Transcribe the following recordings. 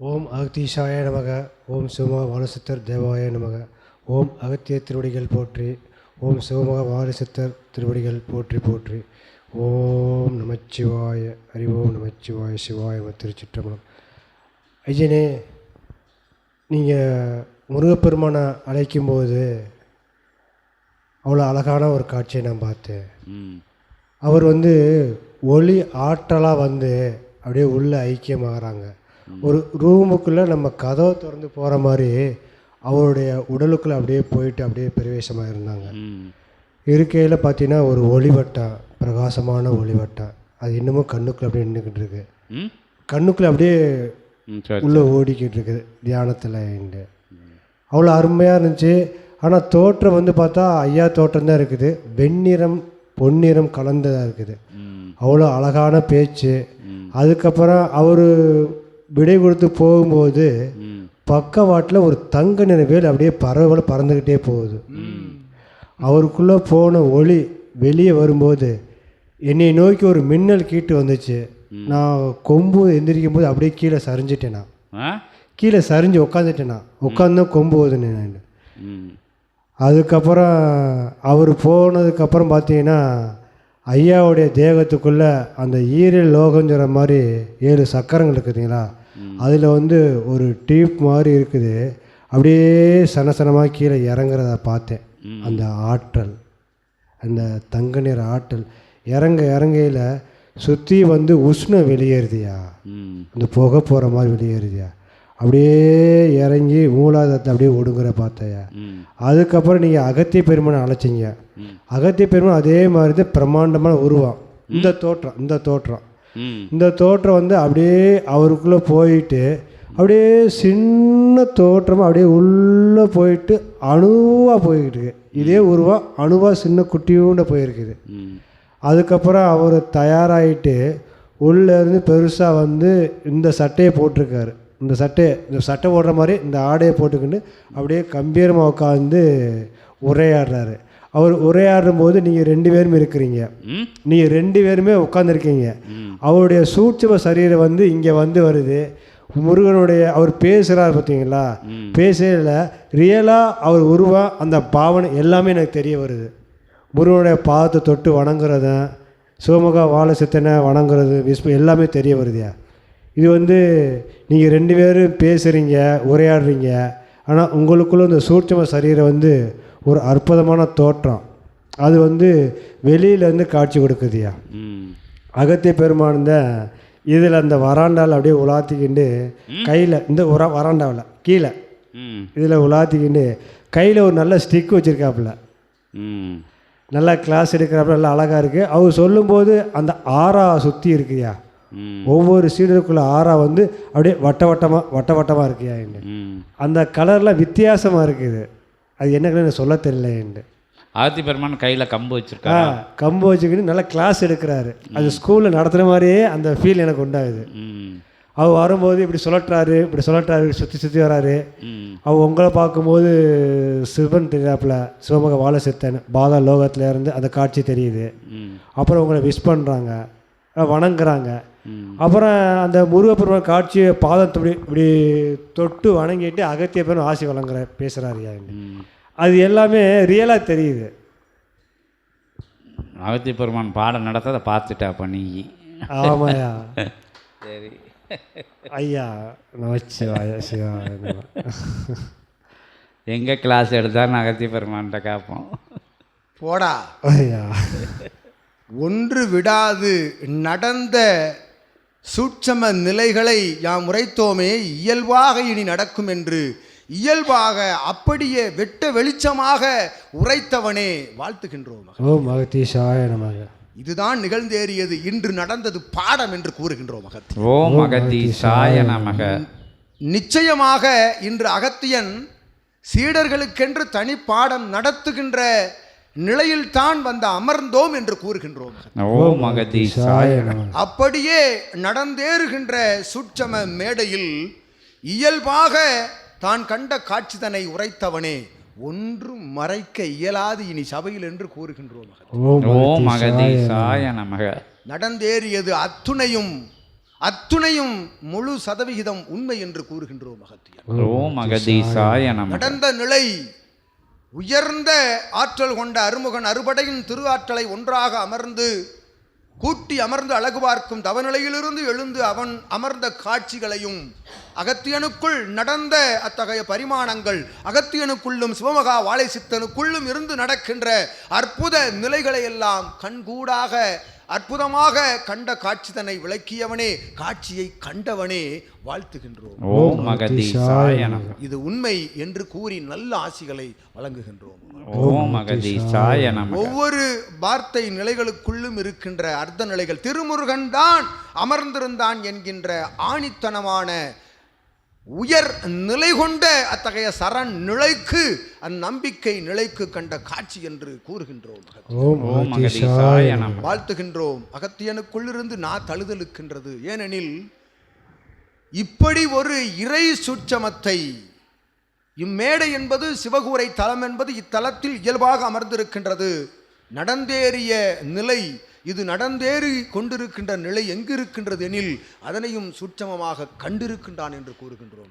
ஓம் அகத்தீஷாய நமக. ஓம் சிவமக வாலசித்தர் தேவாய நமக. ஓம் அகத்திய திருவடிகள் போற்றி. ஓம் சிவமக வாலசித்தர் திருவடிகள் போற்றி போற்றி. ஓம் நமச்சிவாய. ஹரி ஓம் நமச்சிவாய. சிவாய திருச்சிற்றம்பலம். ஐயனே, நீங்கள் முருகப்பெருமானை அழைக்கும்போது அவ்வளோ அழகான ஒரு காட்சியை நான் பார்த்தேன். அவர் ஒளி ஆற்றலாக அப்படியே உள்ளே ஐக்கியமாகறாங்க. ஒரு ரூமுக்குள்ளே நம்ம கதவை திறந்து போகிற மாதிரி அவருடைய உடலுக்குள்ளே அப்படியே போயிட்டு அப்படியே பிரவேசமாக இருந்தாங்க. இருக்கையில் பார்த்தீங்கன்னா ஒரு ஒளிவட்டம், பிரகாசமான ஒளிவட்டம், அது இன்னமும் கண்ணுக்குள்ளே அப்படியே நின்றுக்கிட்டு இருக்கு. கண்ணுக்குள்ளே அப்படியே உள்ளே ஓடிக்கிட்டு இருக்குது தியானத்தில். அவ்வளோ அருமையாக இருந்துச்சு. ஆனால் தோற்றம் பார்த்தா ஐயா தோற்றம் தான் இருக்குது. வெண்ணிறம் பொன்னிறம் கலந்ததாக இருக்குது. அவ்வளோ அழகான பேச்சு. அதுக்கப்புறம் அவர் விடை கொடுத்து போகும்போது பக்கவாட்டில் ஒரு தங்க நிற வேல் அப்படியே பறவை பறந்துக்கிட்டே போகுது. அவருக்குள்ளே போன ஒளி வெளியே வரும்போது என்னை நோக்கி ஒரு மின்னல் கீட்டு வந்துச்சு. நான் கொம்பு எந்திரிக்கும் போது அப்படியே கீழே சரிஞ்சிட்டேனா, கீழே சரிஞ்சு உட்காந்துட்டேனா, உட்காந்து கொம்பு ஓதுனேன் நான். அதுக்கப்புறம் அவர் போனதுக்கப்புறம் பார்த்தீங்கன்னா ஐயாவுடைய தேகத்துக்குள்ளே அந்த ஈரல் லோகங்கிற மாதிரி 7 சக்கரங்கள் இருக்குதுங்களா, அதில் ஒரு டியூப் மாதிரி இருக்குது. அப்படியே சனசனமாக கீழே இறங்குறத பார்த்தேன். அந்த ஆற்றல், அந்த தங்க நிற ஆற்றல் இறங்கையில் சுற்றி உஷ்ணம் வெளியேறுதியா, அந்த புகை போகிற மாதிரி வெளியேறுதியா, அப்படியே இறங்கி மூலாதாரத்தை அப்படியே ஒடுங்குற பார்த்தையா. அதுக்கப்புறம் நீங்கள் அகத்திய பெருமானை அழைச்சிங்க. அகத்திய பெருமான் அதே மாதிரி தான் பிரம்மாண்டமான உருவம். இந்த தோற்றம் அப்படியே அவருக்குள்ளே போயிட்டு அப்படியே சின்ன தோற்றமாக அப்படியே உள்ளே போயிட்டு அணுவாக போய்கிட்டு இருக்கு. இதே உருவம் அணுவாக சின்ன குட்டியூண்ட போயிருக்குது. அதுக்கப்புறம் அவர் தயாராகிட்டு உள்ளேருந்து பெருசாக இந்த சட்டையை போட்டிருக்காரு. இந்த சட்டை போடுற மாதிரி இந்த ஆடையை போட்டுக்கிட்டு அப்படியே கம்பீரமாக உட்காந்து உரையாடுறாரு. அவர் உரையாடும் போது நீங்கள் 2 பேருமே இருக்கிறீங்க. நீங்கள் 2 பேருமே உட்காந்துருக்கீங்க. அவருடைய சூட்சும சரீரம் இங்கே வருது. முருகனுடைய அவர் பேசுகிறார் பார்த்தீங்களா, பேசல ரியலாக அவர் உருவம், அந்த பாவனை எல்லாமே எனக்கு தெரிய வருது. முருகனுடைய பாதத்தை தொட்டு வணங்குறத, சிவமுக வாலசித்தனை வணங்குறது, விஸ்வ எல்லாமே தெரிய வருதுயா. இது நீங்கள் 2 பேரும் பேசுகிறீங்க, உரையாடுறீங்க. ஆனால் உங்களுக்குள்ள இந்த சூட்சும சரீரம் ஒரு அற்புதமான தோற்றம். அது வெளியிலேருந்து காட்சி கொடுக்குதுயா. அகத்திய பெருமான் தான் இதில் அந்த வராண்டாவில் அப்படியே உலாத்திக்கிண்டு கையில் இந்த வராண்டாவில் கீழே இதில் உலாத்திக்கிண்டு கையில் ஒரு நல்ல ஸ்டிக் வச்சுருக்காப்புல. நல்லா கிளாஸ் எடுக்கிறாப்புல, நல்லா அழகாக இருக்குது. அவர் சொல்லும்போது அந்த ஆறா சுற்றி இருக்குயா. ஒவ்வொரு சீடருக்குள்ள ஆறா அப்படியே வட்டமாக இருக்கியா. அந்த கலர்லாம் வித்தியாசமாக இருக்குது. அது என்ன கலர் சொல்ல தெரியல. ஆதி பெருமான் கையில் கம்பு வச்சுருக்கா, கம்பு வச்சுக்கிட்டு நல்லா கிளாஸ் எடுக்கிறாரு. அது ஸ்கூலில் நடத்துகிற மாதிரியே அந்த ஃபீல் எனக்கு உண்டாகுது. அவர் வரும்போது இப்படி சொல்லட்டாரு, சுற்றி வராரு. அவர் உங்களை பார்க்கும்போது சிவன் தெரியாப்புல, சிவமுக வாலசித்தன் பாதா லோகத்தில் இருந்து அந்த காட்சி தெரியுது. அப்புறம் உங்களை விஷ் பண்ணுறாங்க, வணங்குறாங்க. அப்புறம் அந்த முருகப்பெருமான் காட்சியை பாதத்தை இப்படி தொட்டு வணங்கிட்டு அகத்திய பெருமான் ஆசி வழங்குற பேசுகிறாரியா. அது எல்லாமே ரியலாக தெரியுது. அகத்திய பெருமான் பாடம் நடத்ததை பார்த்துட்டா பண்ணி. ஆமாயா. சரி ஐயா நமச்சிவாய. சிவாய. எங்கே கிளாஸ் எடுத்தால் அகத்திய பெருமான்கிட்ட கேட்போம். போடா ஐயா. ஒன்று விடாது நடந்த சூட்சம நிலைகளை யாம் உரைத்தோமே, இயல்பாக இனி நடக்கும் என்று இயல்பாக அப்படியே வெட்ட வெளிச்சமாக உரைத்தவனே வாழ்த்துகின்றோம். ஓம் அகத்தீஷாய நமக. இதுதான் நிகழ்ந்தேறியது, இன்று நடந்தது பாடம் என்று கூறுகின்றோம். ஓம் அகத்தீஷாய நமக. நிச்சயமாக இன்று அகத்தியன் சீடர்களுக்கென்று தனி பாடம் நடத்துகின்ற நிலையில் தான் அமர்ந்தோம் என்று கூறுகின்றோம். ஓம் அகத்தீஷாய நமக. அப்படியே நடந்தேறுகின்ற சூட்சம மேடையில் இயல்பாக தான் கண்ட காட்சிதனை உரைத்தவனே ஒன்றும் மறைக்க இயலாது இனி சபையில் என்று கூறுகின்றோம். ஓம் அகத்தீஷாய நமக. நடந்தேறியது அத்துணையும் அத்துணையும் முழு சதவிகிதம் உண்மை என்று கூறுகின்றோம் அகத்தியர். ஓம் அகதீசாய நமக. நடந்த நிலை உயர்ந்த ஆற்றல் கொண்ட அருமுகன் அறுபடையின் திரு ஆற்றலை ஒன்றாக அமர்ந்து கூட்டி அமர்ந்து அழகு பார்க்கும் தவநிலையிலிருந்து எழுந்து அவன் அமர்ந்த காட்சிகளையும் அகத்தியனுக்குள் நடந்த அத்தகைய பரிமாணங்கள் அகத்தியனுக்குள்ளும் சிவமகா வாழை சித்தனுக்குள்ளும் இருந்து நடக்கின்ற அற்புத நிலைகளை எல்லாம் கண்கூடாக அற்புதமாக கண்ட காட்சிதனை விளக்கியவனே, காட்சியை கண்டவனே வாழ்த்துகின்றோம். ஓம் அகதீசாய நமக. இது உண்மை என்று கூறி நல்ல ஆசிகளை வழங்குகின்றோம். ஓம் அகதீசாய நமக. ஒவ்வொரு வார்த்தை நிலைகளுக்குள்ளும் இருக்கின்ற அர்த்த நிலைகள் திருமுருகன் தான் அமர்ந்திருந்தான் என்கின்ற ஆணித்தனமான உயர் நிலை கொண்ட அத்தகைய சரண் நிலைக்கு அந்நம்பிக்கை நிலைக்கு கண்ட காட்சி என்று கூறுகின்றோம். ஓம் அகதீசாய நமக. வாழ்த்துகின்றோம். அகத்தியனுக்குள்ளிருந்து நான் தழுதலுக்கின்றது. ஏனெனில் இப்படி ஒரு இறை சூட்சமத்தை இம்மேடை என்பது சிவகூரை தலம் என்பது இத்தலத்தில் இயல்பாக அமர்ந்திருக்கின்றது. நடந்தேறிய நிலை இது நடந்தேறி கொண்டிருக்கின்ற நிலை எங்கு இருக்கின்றது எனில் அதனையும் சூட்சமமாக கண்டிருக்கின்றான் என்று கூறுகின்றோம்.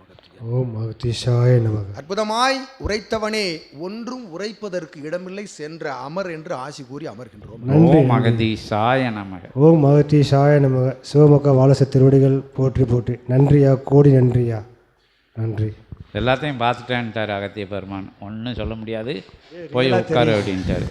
ஓம் அகதீசாய நமக. அற்புதமாய் உரைத்தவனே, ஒன்றும் உரைப்பதற்கு இடமில்லை, சென்ற அமர் என்று ஆசி கூறி அமர்கின்றோம். ஓம் அகதீசாய நமக. ஓம் அகதீசாய நமக. சிவமகா வாழச திருவடிகள் போற்றி போற்றி. நன்றியா, கோடி நன்றியா, நன்றி. எல்லாத்தையும் பார்த்துட்டேன்ட்டார் அகத்திய பெருமான். ஒன்றும் சொல்ல முடியாது, போய் உட்காரு அப்படின்ட்டாரு.